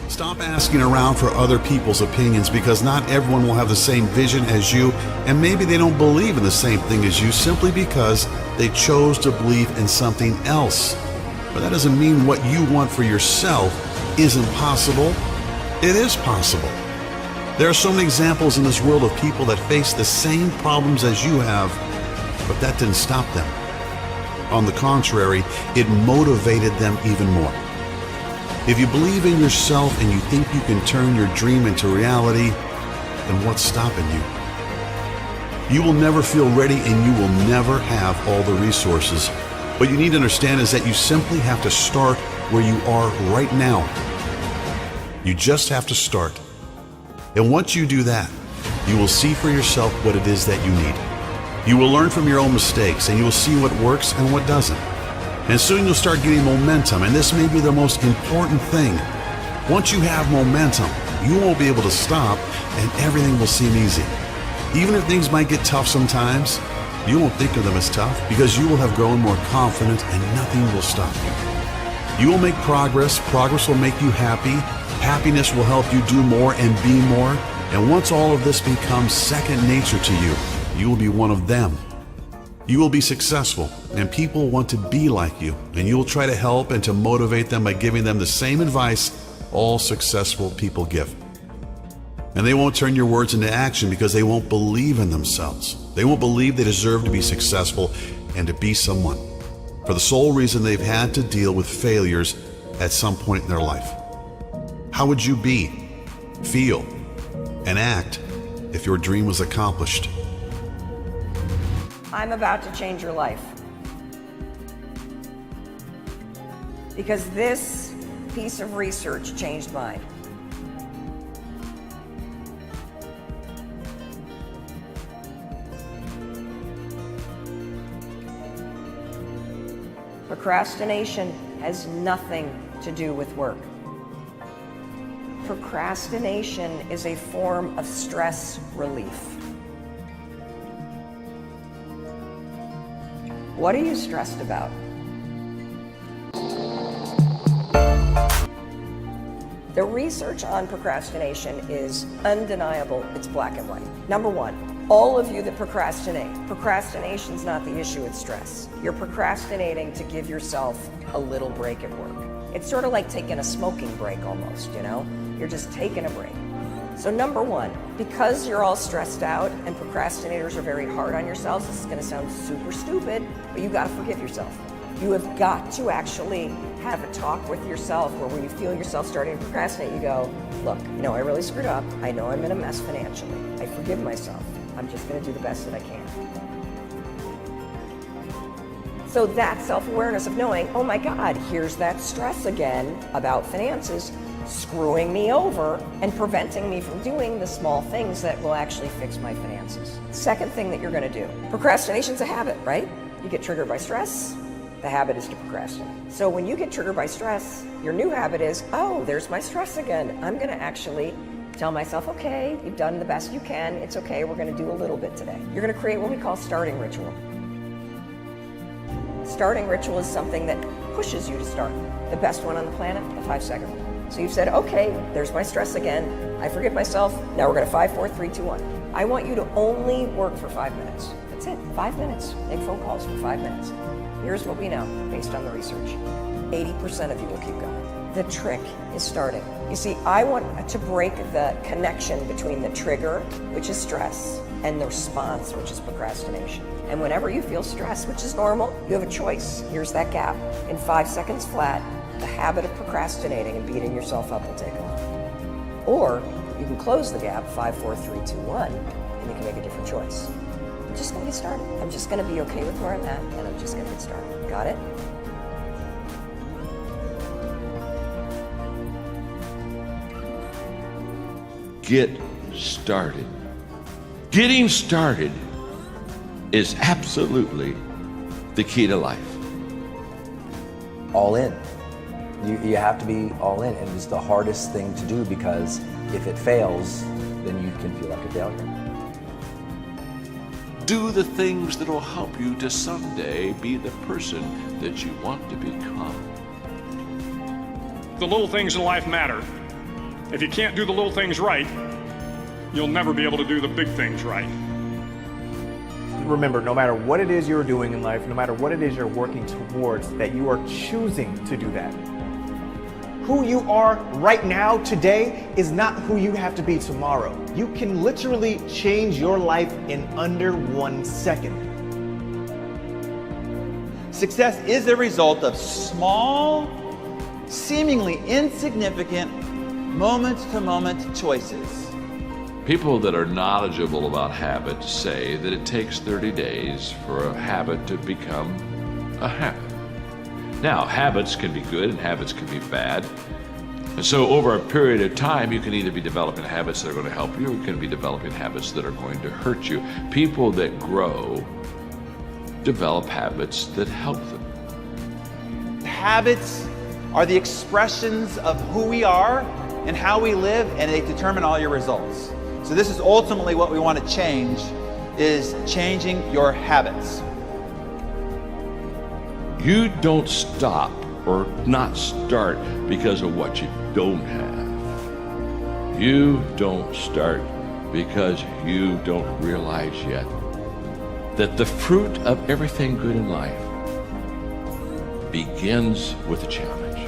Stop asking around for other people's opinions, because not everyone will have the same vision as you, and maybe they don't believe in the same thing as you simply because they chose to believe in something else. But that doesn't mean what you want for yourself isn't possible. It is possible. There are so many examples in this world of people that face the same problems as you have, but that didn't stop them. On the contrary, it motivated them even more. If you believe in yourself and you think you can turn your dream into reality, then what's stopping you? You will never feel ready, and you will never have all the resources. What you need to understand is that you simply have to start where you are right now. You just have to start. And once you do that, you will see for yourself what it is that you need. You will learn from your own mistakes, and you will see what works and what doesn't. And soon you'll start getting momentum, and this may be the most important thing. Once you have momentum, you won't be able to stop, and everything will seem easy. Even if things might get tough sometimes, you won't think of them as tough, because you will have grown more confident and nothing will stop you. You will make progress. Progress will make you happy. Happiness will help you do more and be more. And once all of this becomes second nature to you, you will be one of them. You will be successful, and people want to be like you, and you will try to help and to motivate them by giving them the same advice all successful people give. And they won't turn your words into action because they won't believe in themselves. They won't believe they deserve to be successful and to be someone, for the sole reason they've had to deal with failures at some point in their life. How would you be, feel, and act if your dream was accomplished? I'm about to change your life. Because this piece of research changed mine. Procrastination has nothing to do with work. Procrastination is a form of stress relief. What are you stressed about? The research on procrastination is undeniable. It's black and white. Number one, all of you that procrastinate, procrastination's not the issue, it's stress. You're procrastinating to give yourself a little break at work. It's sort of like taking a smoking break almost, you know? You're just taking a break. So number one, because you're all stressed out and procrastinators are very hard on yourselves, this is gonna sound super stupid, but you gotta forgive yourself. You have got to actually have a talk with yourself where when you feel yourself starting to procrastinate, you go, look, you know, I really screwed up. I know I'm in a mess financially. I forgive myself. I'm just gonna do the best that I can. So that self-awareness of knowing, oh my God, here's that stress again about finances, screwing me over and preventing me from doing the small things that will actually fix my finances. Second thing that you're gonna do, procrastination's a habit, right? You get triggered by stress, the habit is to procrastinate. So when you get triggered by stress, your new habit is, oh, there's my stress again. I'm gonna actually tell myself, okay, you've done the best you can, it's okay, we're gonna do a little bit today. You're gonna create what we call starting ritual. Starting ritual is something that pushes you to start. The best one on the planet, the 5-second one. So you've said, okay, there's my stress again. I forgive myself. Now we're gonna 5, 4, 3, 2, 1. I want you to only work for 5 minutes. That's it, 5 minutes. Make phone calls for 5 minutes. Here's what we know based on the research. 80% of you will keep going. The trick is starting. You see, I want to break the connection between the trigger, which is stress, and the response, which is procrastination. And whenever you feel stress, which is normal, you have a choice. Here's that gap. In 5 seconds flat, the habit of procrastinating and beating yourself up will take off. Or you can close the gap, 5, 4, 3, 2, 1, and you can make a different choice. I'm just gonna get started. I'm just gonna be okay with where I'm at, and I'm just gonna get started. Got it? Get started. Getting started is absolutely the key to life. All in. You have to be all in, and it's the hardest thing to do because if it fails, then you can feel like a failure. Do the things that will help you to someday be the person that you want to become. The little things in life matter. If you can't do the little things right, you'll never be able to do the big things right. Remember, no matter what it is you're doing in life, no matter what it is you're working towards, that you are choosing to do that. Who you are right now, today, is not who you have to be tomorrow. You can literally change your life in under 1 second. Success is the result of small, seemingly insignificant, moment-to-moment choices. People that are knowledgeable about habits say that it takes 30 days for a habit to become a habit. Now, habits can be good and habits can be bad. And so over a period of time, you can either be developing habits that are going to help you or you can be developing habits that are going to hurt you. People that grow develop habits that help them. Habits are the expressions of who we are and how we live, and they determine all your results. So this is ultimately what we want to change, is changing your habits. You don't stop or not start because of what you don't have. You don't start because you don't realize yet that the fruit of everything good in life begins with a challenge.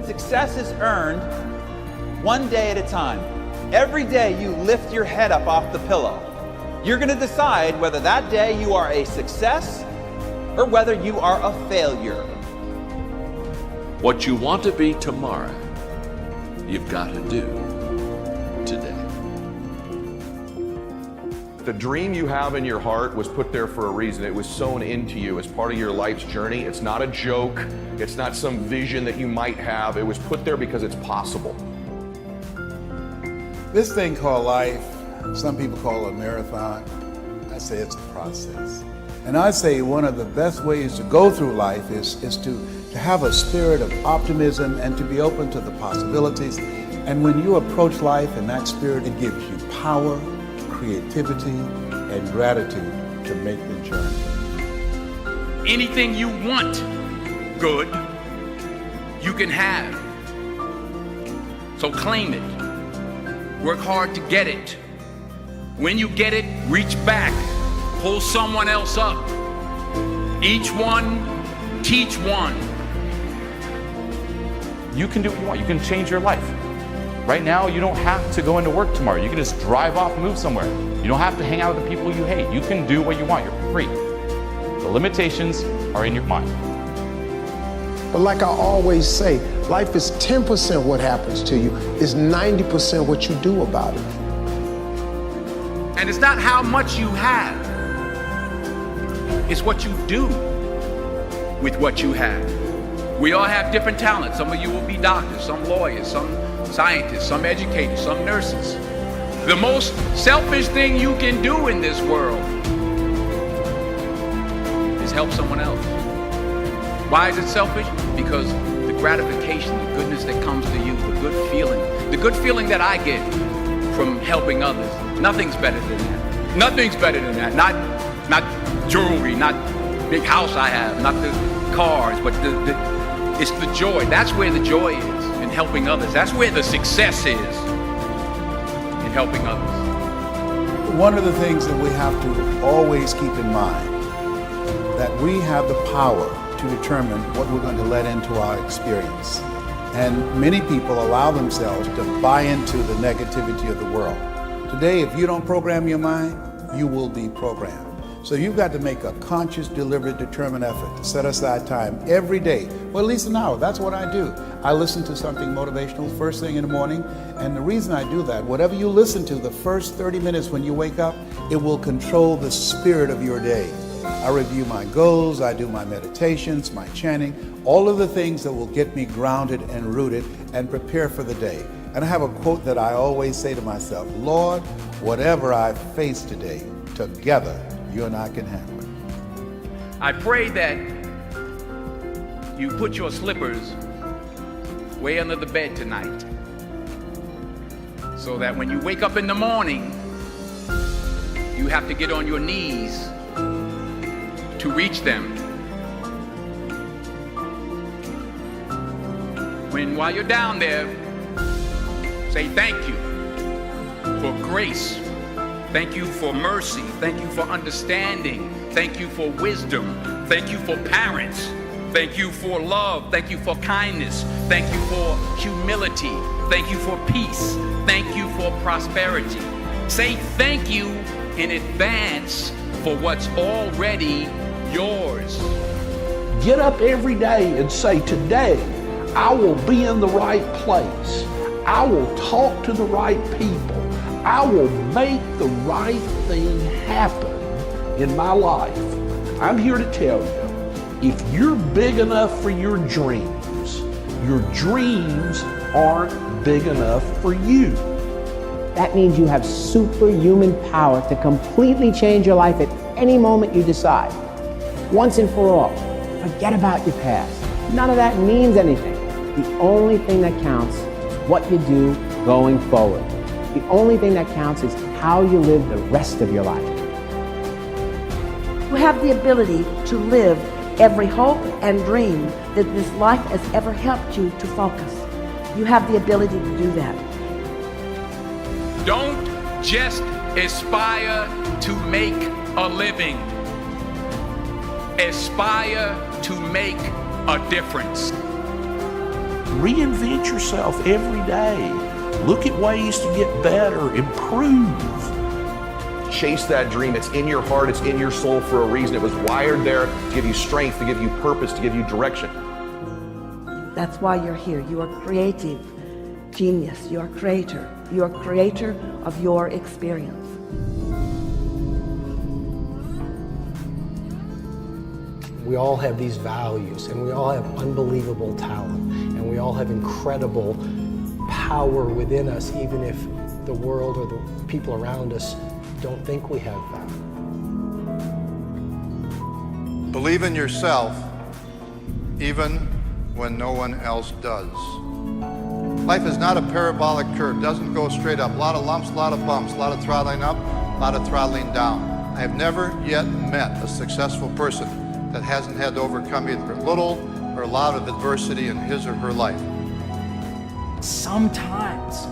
Success is earned one day at a time. Every day you lift your head up off the pillow. You're going to decide whether that day you are a success or whether you are a failure. What you want to be tomorrow, you've got to do today. The dream you have in your heart was put there for a reason. It was sown into you as part of your life's journey. It's not a joke. It's not some vision that you might have. It was put there because it's possible. This thing called life, some people call it a marathon. I say it's a process. And I say one of the best ways to go through life is to have a spirit of optimism and to be open to the possibilities. And when you approach life in that spirit, it gives you power, creativity, and gratitude to make the journey. Anything you want good, you can have. So claim it. Work hard to get it. When you get it, reach back. Pull someone else up. Each one, teach one. You can do what you want. You can change your life. Right now, you don't have to go into work tomorrow. You can just drive off and move somewhere. You don't have to hang out with the people you hate. You can do what you want. You're free. The limitations are in your mind. But like I always say, life is 10% what happens to you, it's 90% what you do about it. And it's not how much you have. It's what you do with what you have. We all have different talents. Some of you will be doctors, some lawyers, some scientists, some educators, some nurses. The most selfish thing you can do in this world is help someone else. Why is it selfish? Because the gratification, the goodness that comes to you, the good feeling that I get from helping others, nothing's better than that. Nothing's better than that. Not jewelry, not big house I have, not the cars, but it's the joy. That's where the joy is, in helping others. That's where the success is, in helping others. One of the things that we have to always keep in mind, that we have the power to determine what we're going to let into our experience. And many people allow themselves to buy into the negativity of the world. Today, if you don't program your mind, you will be programmed. So you've got to make a conscious, deliberate, determined effort to set aside time every day, well, at least an hour. That's what I do. I listen to something motivational first thing in the morning. And the reason I do that, whatever you listen to the first 30 minutes when you wake up, it will control the spirit of your day. I review my goals, I do my meditations, my chanting, all of the things that will get me grounded and rooted and prepare for the day. And I have a quote that I always say to myself, Lord, whatever I face today, together, you and I can handle it. I pray that you put your slippers way under the bed tonight, so that when you wake up in the morning, You have to get on your knees to reach them. While you're down there, say thank you for grace. Thank you for mercy. Thank you for understanding. Thank you for wisdom. Thank you for parents. Thank you for love. Thank you for kindness. Thank you for humility. Thank you for peace. Thank you for prosperity. Say thank you in advance for what's already yours. Get up every day and say, today I will be in the right place. I will talk to the right people. I will make the right thing happen in my life. I'm here to tell you, if you're big enough for your dreams aren't big enough for you. That means you have superhuman power to completely change your life at any moment you decide. Once and for all, forget about your past. None of that means anything. The only thing that counts is what you do going forward. The only thing that counts is how you live the rest of your life. You have the ability to live every hope and dream that this life has ever helped you to focus. You have the ability to do that. Don't just aspire to make a living. Aspire to make a difference. Reinvent yourself every day. Look at ways to get better, improve. Chase that dream. It's in your heart, it's in your soul for a reason. It was wired there to give you strength, to give you purpose, to give you direction. That's why you're here. You are creative genius. You are creator. You are creator of your experience. We all have these values, and we all have unbelievable talent, and we all have incredible power within us, even if the world or the people around us don't think we have that. Believe in yourself, even when no one else does. Life is not a parabolic curve. It doesn't go straight up. A lot of lumps, a lot of bumps, a lot of throttling up, a lot of throttling down. I have never yet met a successful person that hasn't had to overcome either little or a lot of adversity in his or her life. Sometimes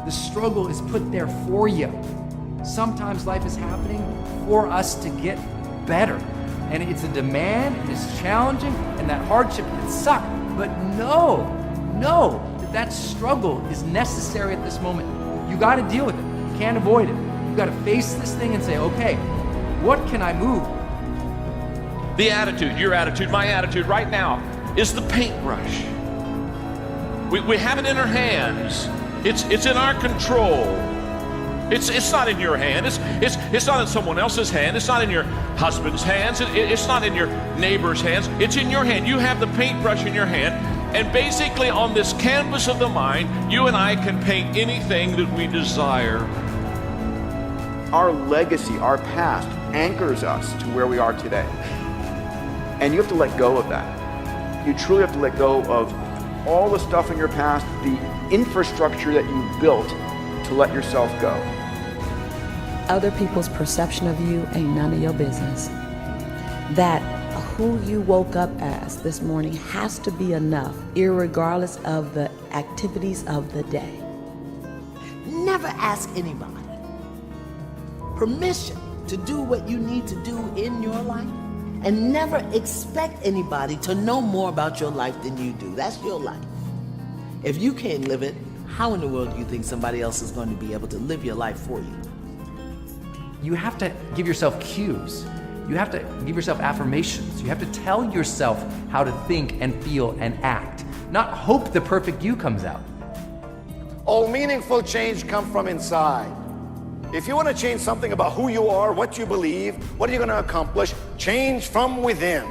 the struggle is put there for you. Sometimes life is happening for us to get better. And it's a demand, and it's challenging, and that hardship can suck. But know that struggle is necessary at this moment. You gotta deal with it. You can't avoid it. You gotta face this thing and say, okay, what can I move? The attitude, your attitude, my attitude right now is the paintbrush. We have it in our hands. It's in our control. It's not in your hand. It's not in someone else's hand. It's not in your husband's hands. It's not in your neighbor's hands. It's in your hand. You have the paintbrush in your hand, and basically on this canvas of the mind, you and I can paint anything that we desire. Our legacy, our past, anchors us to where we are today. And you have to let go of that. You truly have to let go of all the stuff in your past, the infrastructure that you built to let yourself go. Other people's perception of you ain't none of your business. That who you woke up as this morning has to be enough, irregardless of the activities of the day. Never ask anybody permission to do what you need to do in your life, and never expect anybody to know more about your life than you do. That's your life. If you can't live it, how in the world do you think somebody else is going to be able to live your life for you? You have to give yourself cues. You have to give yourself affirmations. You have to tell yourself how to think and feel and act, not hope the perfect you comes out. All meaningful change comes from inside. If you want to change something about who you are, what you believe, what are you going to accomplish, change from within.